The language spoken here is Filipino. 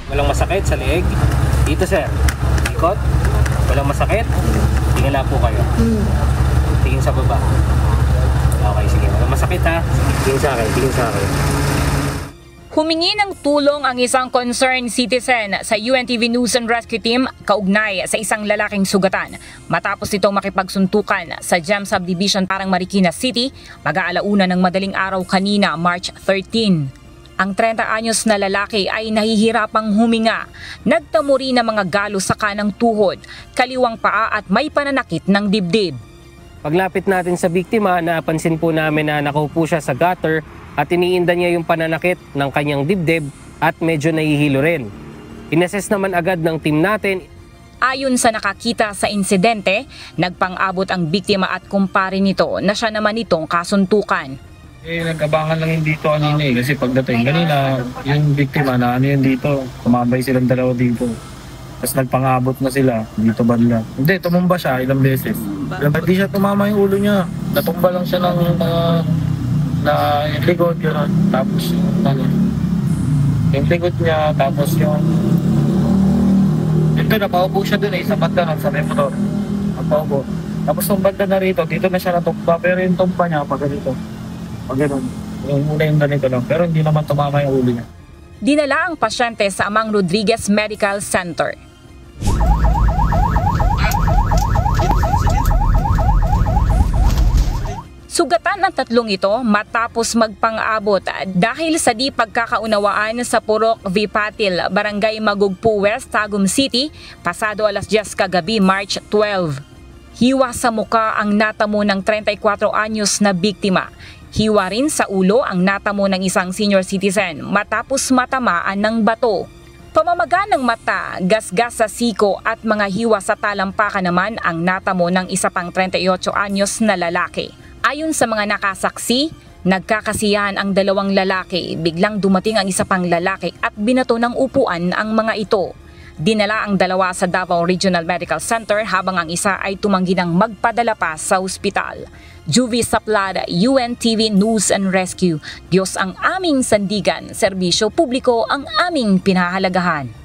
Walang masakit sa leeg. Dito sir, ikot. Walang masakit. Tingin na po kayo. Tingin sa baba. Okay, sige. Walang masakit ha. Tingin sa akin, tingin sa akin. Humingi ng tulong ang isang concerned citizen sa UNTV News and Rescue Team kaugnay sa isang lalaking sugatan matapos itong makipagsuntukan sa Gem Subdivision Parang Marikina City mag-aalauna ng madaling araw kanina, March 13. Ang 30 anyos na lalaki ay nahihirapang huminga. Nagtamo rin ng mga galo sa kanang tuhod, kaliwang paa at may pananakit ng dibdib. Paglapit natin sa biktima, napansin po namin na nakaupo siya sa gutter at iniinda niya yung pananakit ng kanyang dibdib at medyo nahihilo rin. Inassess naman agad ng team natin. Ayon sa nakakita sa insidente, nagpang-abot ang biktima at kumpare nito na siya naman itong kasuntukan. Nag-abangan lang yun dito kanina kasi pagdating kanina, yung biktima na yun dito, tumambay silang dalawa dito. Tapos nagpang-abot na sila dito banda. Hindi, tumumba siya ilang beses. Hindi siya tumama yung ulo niya. Natumba lang siya ng na yung likod yun. Tapos yung likod niya, tapos yung ito, napaupo siya dun sa banda sa may motor. Napaupo. Tapos yung banda na rito, dito na siya natumba. Pero yung tumba niya, pag ganito. Pag ganun. Yung muna yung ganito lang. Pero hindi naman tumama yung ulo niya. Dinala ang pasyente sa Amang Rodriguez Medical Center. Sugatan ang tatlong ito matapos magpang-abot dahil sa di pagkakaunawaan sa Purok Vipatil, Barangay Magugpo West, Tagum City, pasado alas 10 kagabi, March 12. Hiwa sa muka ang natamo ng 34 anyos na biktima. Hiwa rin sa ulo ang natamo ng isang senior citizen matapos matamaan ng bato. Pamamaga ng mata, gasgas sa siko at mga hiwa sa talampakan naman ang natamo ng isa pang 38 anyos na lalaki. Ayon sa mga nakasaksi, nagkakasiyahan ang dalawang lalaki. Biglang dumating ang isa pang lalaki at binato ng upuan ang mga ito. Dinala ang dalawa sa Davao Regional Medical Center habang ang isa ay tumanggi ng magpadala pa sa ospital. Juvie Saplada, UNTV News and Rescue. Diyos ang aming sandigan, serbisyo publiko ang aming pinahahalagahan.